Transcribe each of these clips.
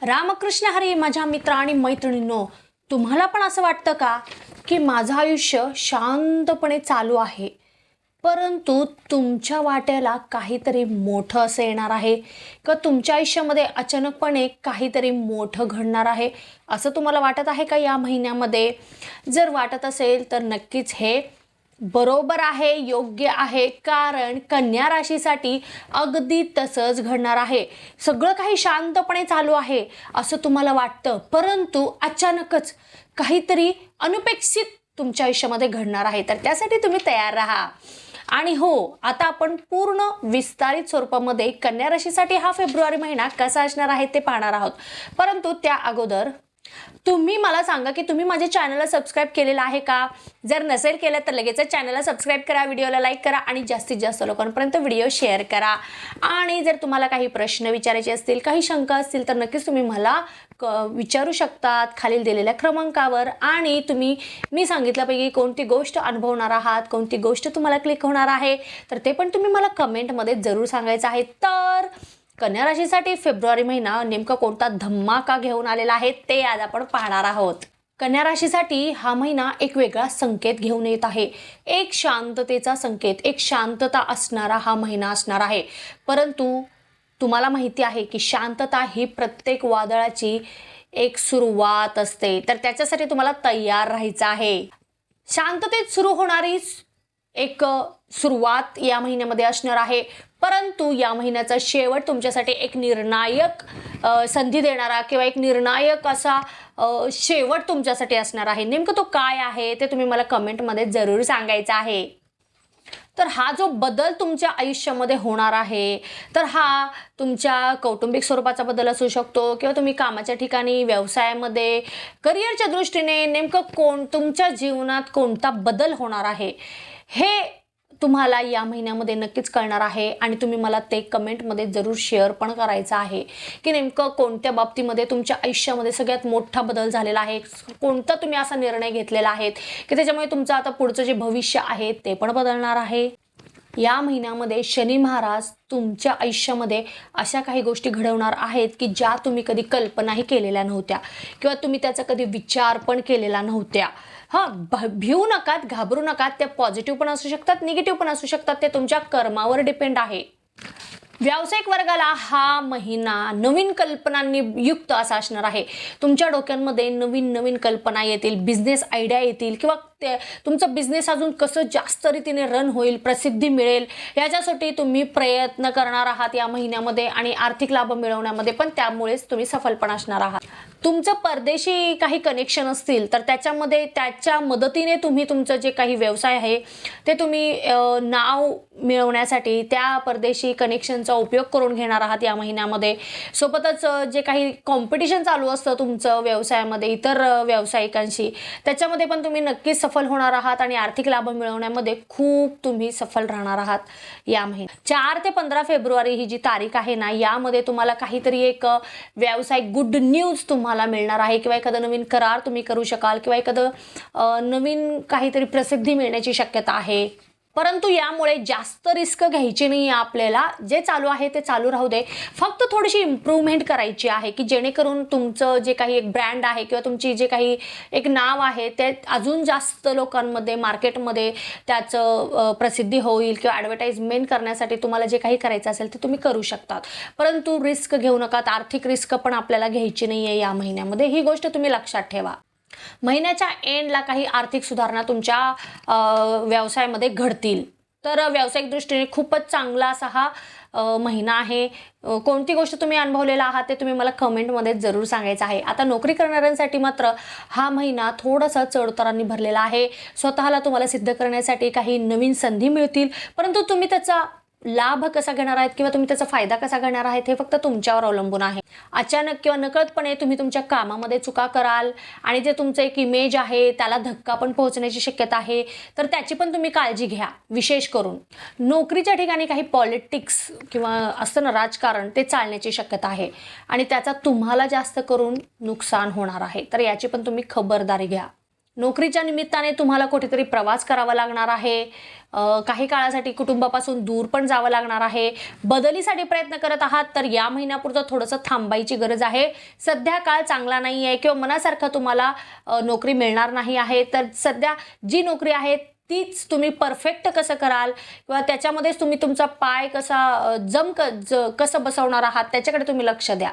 रामकृष्ण हरी माझ्या मित्र आणि मैत्रिणींनो, तुम्हाला पण असं वाटतं का की माझं आयुष्य शांतपणे चालू आहे, परंतु तुमच्या वाट्याला काहीतरी मोठं असं येणार आहे का तुमच्या आयुष्यामध्ये अचानकपणे काहीतरी मोठं घडणार आहे असं तुम्हाला वाटत आहे का या महिन्यामध्ये? जर वाटत असेल तर नक्कीच हे बरोबर आहे, योग्य आहे, कारण कन्या राशीसाठी अगदी तसंच घडणार आहे. सगळं काही शांतपणे चालू आहे असं तुम्हाला वाटतं, परंतु अचानकच काहीतरी अनपेक्षित तुमच्या आयुष्यामध्ये घडणार आहे. तर त्यासाठी तुम्ही तयार राहा. आणि हो, आता आपण पूर्ण विस्तारित स्वरूपामध्ये कन्या राशीसाठी हा फेब्रुवारी महिना कसा असणार आहे ते पाहणार आहोत. परंतु त्या अगोदर तुम्ही मला सांगा की तुम्ही माझ्या चॅनलला सबस्क्राईब केलेलं आहे का? जर नसेल केलं तर लगेचच चॅनलला सबस्क्राईब करा, व्हिडिओला लाईक करा आणि जास्तीत जास्त लोकांपर्यंत व्हिडिओ शेअर करा. आणि जर तुम्हाला काही प्रश्न विचारायचे असतील, काही शंका असतील तर नक्कीच तुम्ही मला विचारू शकतात खालील दिलेल्या क्रमांकावर. आणि तुम्ही मी सांगितल्यापैकी कोणती गोष्ट अनुभवणार आहात, कोणती गोष्ट तुम्हाला क्लिक होणार आहे, तर ते पण तुम्ही मला कमेंटमध्ये जरूर सांगायचं आहे. तर कन्या राशीसाठी फेब्रुवारी महिना नेमका कोणता धमाका घेऊन आलेला आहे ते आज आपण पाहणार आहोत. कन्या राशीसाठी हा महिना एक वेगळा संकेत घेऊन येत आहे. एक शांततेचा संकेत, एक शांतता असणारा हा महिना असणार आहे. परंतु तुम्हाला माहिती आहे की शांतता ही प्रत्येक वादळाची एक सुरुवात असते, तर त्याच्यासाठी तुम्हाला तयार राहायचं आहे. शांततेत सुरू होणारी एक सुरुवात या महिन्यामध्ये असणार आहे, परंतु या महिन्याचा शेवट तुमच्यासाठी एक निर्णायक संधी देणारा किंवा एक निर्णायक असा शेवट तुमच्यासाठी असणार आहे. नेमकं तो काय आहे ते तुम्ही मला कमेंटमध्ये जरूर सांगायचं आहे. तर हा जो बदल तुमच्या आयुष्यामध्ये होणार आहे, तर हा तुमच्या कौटुंबिक स्वरूपाचा बदल असू शकतो किंवा तुम्ही कामाच्या ठिकाणी, व्यवसायामध्ये, करिअरच्या दृष्टीने नेमकं तुमच्या जीवनात कोणता बदल होणार आहे हे तुम्हाला या महिन्यामध्ये नक्कीच कळणार आहे. आणि तुम्ही मला ते कमेंटमध्ये जरूर शेअर पण करायचं आहे की नेमकं कोणत्या बाबतीमध्ये तुमच्या आयुष्यामध्ये सगळ्यात मोठा बदल झालेला आहे, कोणता तुम्ही असा निर्णय घेतलेला आहे की त्याच्यामुळे तुमचं आता पुढचं जे भविष्य आहे ते पण बदलणार आहे. या महिन्यामध्ये शनी महाराज तुमच्या आयुष्यामध्ये अशा काही गोष्टी घडवणार आहेत की ज्या तुम्ही कधी कल्पनाही केलेल्या नव्हत्या किंवा तुम्ही त्याचा कधी विचार पण केलेला नव्हत्या. भिवू नकात, घाबरू नकात. त्या पॉझिटिव्ह पण असू शकतात, निगेटिव्ह पण असू शकतात. ते तुमच्या कर्मावर डिपेंड आहे. व्यावसायिक वर्गाला हा महिना नवीन कल्पनांनी युक्त असा असणार आहे. तुमच्या डोक्यांमध्ये नवीन नवीन कल्पना येतील, बिझनेस आयडिया येतील किंवा तुमचं बिझनेस अजून कसं जास्त रीतीने रन होईल, प्रसिद्धी मिळेल, याच्यासाठी तुम्ही प्रयत्न करणार आहात या महिन्यामध्ये. आणि आर्थिक लाभ मिळवण्यामध्ये पण त्यामुळेच तुम्ही सफल पण असणार आहात. तुमचं परदेशी काही कनेक्शन असतील तर त्याच्यामध्ये त्याच्या मदतीने तुम्ही तुमचं जे काही व्यवसाय आहे ते तुम्ही नाव मिळवण्यासाठी त्या परदेशी कनेक्शनचा उपयोग करून घेणार आहात या महिन्यामध्ये. सोबतच जे काही कॉम्पिटिशन चालू असतं तुमचं व्यवसायामध्ये इतर व्यावसायिकांशी, त्याच्यामध्ये पण तुम्ही नक्कीच सफल होणार आहात आणि आर्थिक लाभ मिळवण्यामध्ये खूप तुम्ही सफल राहणार आहात या महिन्यात. 4 ते 15 फेब्रुवारी ही जी तारीख आहे ना, यामध्ये तुम्हाला काहीतरी एक व्यावसायिक गुड न्यूज तुम्हाला मिळणार आहे किंवा एखादा नवीन करार तुम्ही करू शकाल किंवा एखादं नवीन काहीतरी प्रसिद्धी मिळण्याची शक्यता आहे. परंतु यामुळे जास्त रिस्क घ्यायची नाही आपल्याला. जे चालू आहे ते चालू राहू दे, फक्त थोडीशी इम्प्रूव्हमेंट करायची आहे की जेणेकरून तुमचं जे काही एक ब्रँड आहे किंवा तुमची जे काही एक नाव आहे ते अजून जास्त लोकांमध्ये, मार्केटमध्ये त्याचं प्रसिद्धी होईल किंवा ॲडव्हर्टाइजमेंट करण्यासाठी तुम्हाला जे काही करायचं असेल ते तुम्ही करू शकतात. परंतु रिस्क घेऊ नका. आर्थिक रिस्क पण आपल्याला घ्यायची नाही आहे या महिन्यामध्ये, ही गोष्ट तुम्ही लक्षात ठेवा. महिन्याच्या एंडला काही आर्थिक सुधारणा तुमच्या व्यवसायामध्ये घडतील. तर व्यावसायिक दृष्टीने खूपच चांगला असा हा महिना आहे. कोणती गोष्ट तुम्ही अनुभवलेला आहात ते तुम्ही मला कमेंटमध्ये जरूर सांगायचं आहे. आता नोकरी करणाऱ्यांसाठी मात्र हा महिना थोडासा चढउतारांनी भरलेला आहे. स्वतःला तुम्हाला सिद्ध करण्यासाठी काही नवीन संधी मिळतील, परंतु तुम्ही त्याचा लाभ कसा घेणार आहेत किंवा तुम्ही त्याचा फायदा कसा घेणार आहेत हे फक्त तुमच्यावर अवलंबून आहे. अचानक किंवा नकळतपणे तुम्ही तुमच्या कामामध्ये चुका कराल आणि जे तुमचं एक इमेज आहे त्याला धक्का पण पोहोचण्याची शक्यता आहे, तर त्याची पण तुम्ही काळजी घ्या. विशेष करून नोकरीच्या ठिकाणी काही पॉलिटिक्स किंवा असतं ना राजकारण, ते चालण्याची शक्यता आहे आणि त्याचा तुम्हाला जास्त करून नुकसान होणार आहे, तर याची पण तुम्ही खबरदारी घ्या. नोकरीच्या निमित्ताने तुम्हाला कुठेतरी प्रवास करावा लागणार आहे. काही काळासाठी कुटुंबापासून दूर पण जावं लागणार आहे. बदलीसाठी प्रयत्न करत आहात तर या महिन्यापुरतं थोडंसं थांबायची गरज आहे. सध्या काळ चांगला नाही आहे किंवा मनासारखं तुम्हाला नोकरी मिळणार नाही आहे, तर सध्या जी नोकरी आहे तीच तुम्ही परफेक्ट कसं कराल किंवा त्याच्यामध्येच तुम्ही तुमचा पाय कसा कसं बसवणार आहात त्याच्याकडे तुम्ही लक्ष द्या.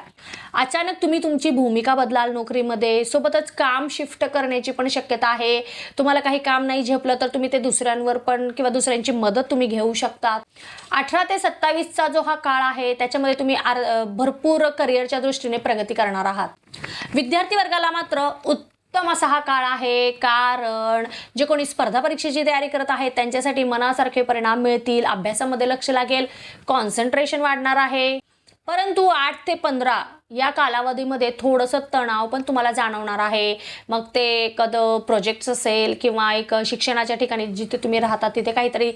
अचानक तुम्ही तुमची भूमिका बदलाल नोकरीमध्ये. सोबतच काम शिफ्ट करण्याची पण शक्यता आहे. तुम्हाला काही काम नाही झेपलं तर तुम्ही ते दुसऱ्यांवर पण किंवा दुसऱ्यांची मदत तुम्ही घेऊ शकता. 18 ते 27चा जो हा काळ आहे त्याच्यामध्ये तुम्ही भरपूर करिअरच्या दृष्टीने प्रगती करणार आहात. विद्यार्थी वर्गाला मात्र उत्तम असा हा काळ आहे, कारण जे कोणी स्पर्धा परीक्षेची तयारी करत आहेत त्यांच्यासाठी मनासारखे परिणाम मिळतील. अभ्यासामध्ये लक्ष लागेल, कॉन्सन्ट्रेशन वाढणार आहे. परंतु 8 ते 15 या कालावधीमध्ये थोडंसं तणाव पण तुम्हाला जाणवणार आहे. मग ते एखादं प्रोजेक्ट्स असेल किंवा एक शिक्षणाच्या ठिकाणी जिथे तुम्ही राहता तिथे काहीतरी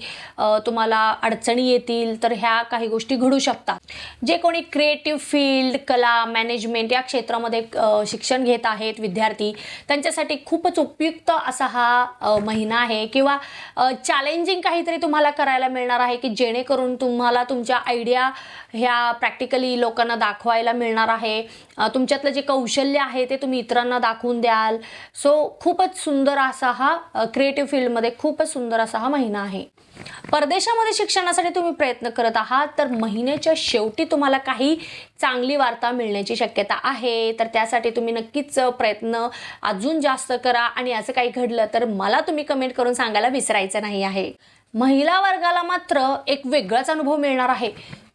तुम्हाला अडचणी येतील, तर ह्या काही गोष्टी घडू शकतात. जे कोणी क्रिएटिव्ह फील्ड, कला, मॅनेजमेंट या क्षेत्रामध्ये शिक्षण घेत आहेत विद्यार्थी, त्यांच्यासाठी खूपच उपयुक्त असा हा महिना आहे. किंवा चॅलेंजिंग काहीतरी तुम्हाला करायला मिळणार आहे की जेणेकरून तुम्हाला तुमच्या आयडिया ह्या प्रॅक्टिकली लोकांना दाखवायला मिळणार आहे. तुमच्यातलं जे कौशल्य आहे ते तुम्ही इतरांना दाखवून द्याल. सो खूपच सुंदर असा हा क्रिएटिव्ह फील्डमध्ये खूपच सुंदर असा हा महिना आहे. परदेशामध्ये शिक्षणासाठी तुम्ही प्रयत्न करत आहात तर महिन्याच्या शेवटी तुम्हाला काही चांगली वार्ता मिळण्याची शक्यता आहे. तर त्यासाठी तुम्ही नक्कीच प्रयत्न अजून जास्त करा आणि असं काही घडलं तर मला तुम्ही कमेंट करून सांगायला विसरायचं नाही आहे. महिला वर्गाला मात्र एक वेगळाच अनुभव मिळणार आहे.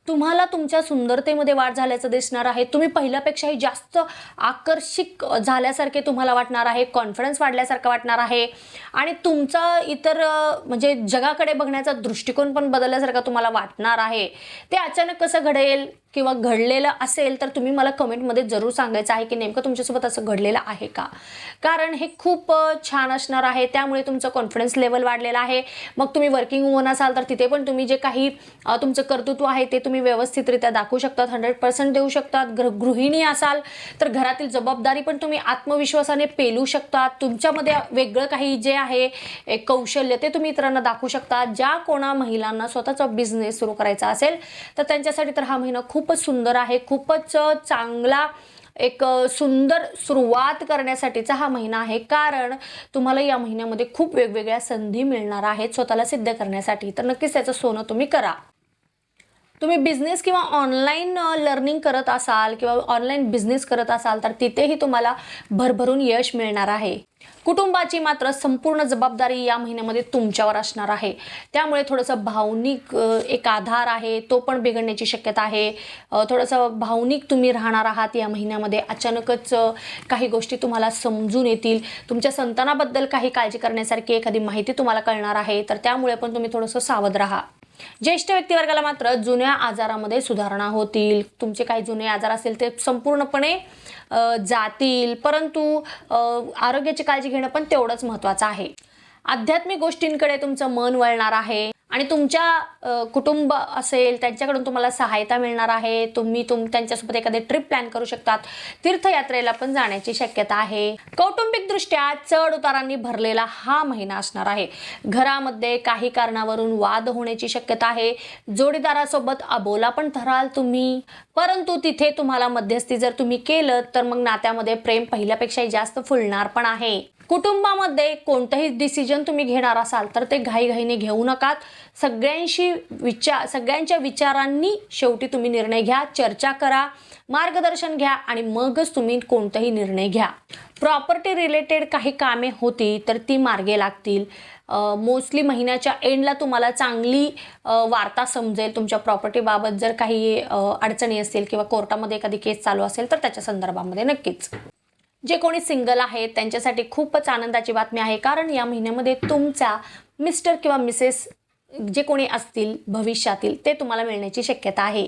तुम्हाला तुमच्या सुंदरतेमध्ये वाढ झाल्याचं दिसणार आहे. तुम्ही पहिल्यापेक्षाही जास्त आकर्षक झाल्यासारखे तुम्हाला वाटणार आहे. कॉन्फिडन्स वाढल्यासारखं वाटणार आहे आणि तुमचा इतर म्हणजे जगाकडे बघण्याचा दृष्टिकोन पण बदलल्यासारखा तुम्हाला वाटणार आहे. ते अचानक कसं घडेल किंवा घडलेलं असेल तर तुम्ही मला कमेंटमध्ये जरूर सांगायचं आहे की नेमकं तुमच्यासोबत असं घडलेलं आहे का, कारण हे खूप छान असणार आहे. त्यामुळे तुमचं कॉन्फिडन्स लेवल वाढलेला आहे. मग तुम्ही वर्किंग वुमन असाल तर तिथे पण तुम्ही जे काही तुमचं कर्तृत्व आहे ते तुम्ही व्यवस्थितरित्या दाखवू शकतात, 100% देऊ शकतात. गृहिणी असाल तर घरातील जबाबदारी पण तुम्ही आत्मविश्वासाने पेलू शकतात. तुमच्यामध्ये वेगळं काही जे आहे एक कौशल्य ते तुम्ही इतरांना दाखवू शकता. ज्या कोणा महिलांना स्वतःचा बिझनेस सुरू करायचा असेल तर त्यांच्यासाठी तर हा महिना खूपच सुंदर आहे. खूपच चांगला एक सुंदर सुरुवात करण्यासाठीचा हा महिना आहे, कारण तुम्हाला या महिन्यामध्ये खूप वेगवेगळ्या संधी मिळणार आहेत स्वतःला सिद्ध करण्यासाठी. तर नक्कीच त्याचं सोनं तुम्ही करा. तुम्ही बिझनेस किंवा ऑनलाईन लर्निंग करत असाल किंवा ऑनलाईन बिझनेस करत असाल तर तिथेही तुम्हाला भरभरून यश मिळणार आहे. कुटुंबाची मात्र संपूर्ण जबाबदारी या महिन्यामध्ये तुमच्यावर असणार आहे. त्यामुळे थोडंसं भावनिक एक आधार आहे तो पण बिघडण्याची शक्यता आहे. थोडंसं भावनिक तुम्ही राहणार आहात या महिन्यामध्ये. अचानकच काही गोष्टी तुम्हाला समजून येतील. तुमच्या संतानाबद्दल काही काळजी करण्यासारखी एखादी माहिती तुम्हाला कळणार आहे, तर त्यामुळे पण तुम्ही थोडंसं सावध राहा. ज्येष्ठ व्यक्तिवर्गाला मात्र जुन्या आजारामध्ये सुधारणा होतील. तुमचे काही जुने आजार असेल ते संपूर्णपणे जातील, परंतु आरोग्याची काळजी घेणं पण तेवढंच महत्त्वाचं आहे. आध्यात्मिक गोष्टींकडे तुमचं मन वळणार आहे आणि तुमच्या कुटुंब असेल त्यांच्याकडून तुम्हाला सहायता मिळणार आहे. तुम्ही त्यांच्यासोबत एखादी ट्रिप प्लॅन करू शकतात. तीर्थयात्रेला पण जाण्याची शक्यता आहे. कौटुंबिकदृष्ट्या चढ उतारांनी भरलेला हा महिना असणार आहे. घरामध्ये काही कारणावरून वाद होण्याची शक्यता आहे. जोडीदारासोबत अबोला पण ठराल तुम्ही, परंतु तिथे तुम्हाला मध्यस्थी जर तुम्ही केलं तर मग नात्यामध्ये प्रेम पहिल्यापेक्षाही जास्त फुलणार पण आहे. कुटुंबामध्ये कोणतंही डिसिजन तुम्ही घेणार असाल तर ते घाईघाईने घेऊ नका. सगळ्यांच्या विचारांनी शेवटी तुम्ही निर्णय घ्या, चर्चा करा, मार्गदर्शन घ्या आणि मगच तुम्ही कोणताही निर्णय घ्या. प्रॉपर्टी रिलेटेड काही कामे होती तर ती मार्गे लागतील. मोस्टली महिन्याच्या एंडला तुम्हाला चांगली वार्ता समजेल. तुमच्या प्रॉपर्टीबाबत जर काही अडचणी असतील किंवा कोर्टामध्ये एखादी केस चालू असेल तर त्याच्या संदर्भामध्ये नक्कीच. जे कोणी सिंगल आहेत त्यांच्यासाठी खूपच आनंदाची बातमी आहे, कारण या महिन्यामध्ये तुमचा मिस्टर किंवा मिसेस जे कोणी असतील भविष्यातील ते तुम्हाला मिळण्याची शक्यता आहे.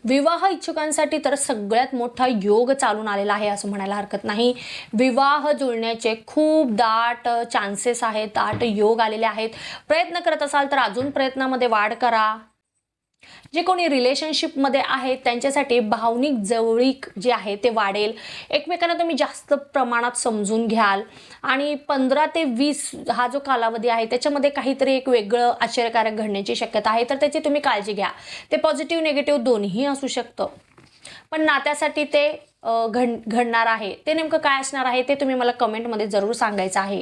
विवाह इच्छुकांसाठी तर सगळ्यात मोठा योग चालून आलेला आहे असं म्हणायला हरकत नाही. विवाह जुळण्याचे खूप दाट चान्सेस आहेत, दाट योग आलेले आहेत. प्रयत्न करत असाल तर अजून प्रयत्नामध्ये वाढ करा. जे कोणी रिलेशनशिपमध्ये आहेत त्यांच्यासाठी भावनिक जवळीक जे आहे ते वाढेल. एकमेकांना तुम्ही जास्त प्रमाणात समजून घ्याल आणि 15 ते 20 हा जो कालावधी आहे त्याच्यामध्ये काहीतरी एक वेगळं आश्चर्यकारक घडण्याची शक्यता आहे. तर त्याची तुम्ही काळजी घ्या. ते पॉझिटिव्ह निगेटिव्ह दोन्हीही असू शकतं. पण नात्यासाठी ते घडणार आहे. ते नेमकं काय असणार आहे ते तुम्ही मला कमेंटमध्ये जरूर सांगायचं आहे.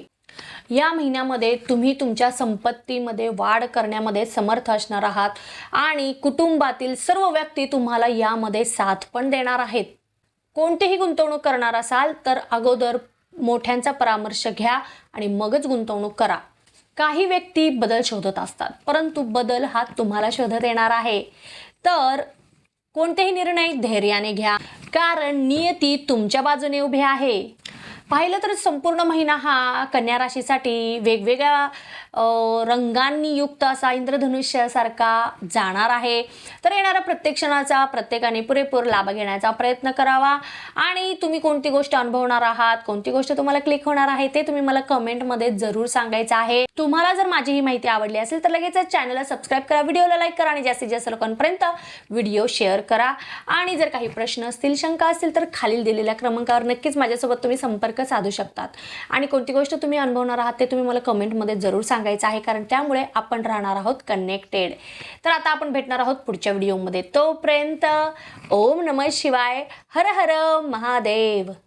या महिन्यामध्ये तुम्ही तुमच्या संपत्तीमध्ये वाढ करण्यामध्ये समर्थ असणार आहात आणि कुटुंबातील सर्व व्यक्ती तुम्हाला यामध्ये साथ पण देणार आहेत. कोणतीही गुंतवणूक करणार असाल तर अगोदर मोठ्यांचा परामर्श घ्या आणि मगच गुंतवणूक करा. काही व्यक्ती बदल शोधत असतात, परंतु बदल हा तुम्हाला शोधत येणार आहे. तर कोणतेही निर्णय धैर्याने घ्या, कारण नियती तुमच्या बाजूने उभी आहे. पाहिलं तर संपूर्ण महिना हा कन्या राशीसाठी वेगवेगळ्या रंगांनी युक्त असा इंद्रधनुष्यासारखा जाणार आहे. तर येणाऱ्या प्रत्येक क्षणाचा प्रत्येकाने पुरेपूर लाभ घेण्याचा प्रयत्न करावा आणि तुम्ही कोणती गोष्ट अनुभवणार आहात, कोणती गोष्ट तुम्हाला क्लिक होणार आहे ते तुम्ही मला कमेंटमध्ये जरूर सांगायचं आहे. तुम्हाला जर माझी ही माहिती आवडली असेल तर लगेच चॅनलला सबस्क्राईब करा, व्हिडिओला लाईक करा आणि जास्तीत जास्त लोकांपर्यंत व्हिडिओ शेअर करा. आणि जर काही प्रश्न असतील, शंका असतील तर खालील दिलेल्या क्रमांकावर नक्कीच माझ्यासोबत तुम्ही संपर्क साधू शकतात. आणि कोणती गोष्ट तुम्ही अनुभवणार आहात ते तुम्ही मला कमेंटमध्ये जरूर सांगायचं आहे, कारण त्यामुळे आपण राहणार आहोत कनेक्टेड. तर आता आपण भेटणार आहोत पुढच्या व्हिडिओमध्ये. तोपर्यंत ओम नमः शिवाय, हर हर महादेव.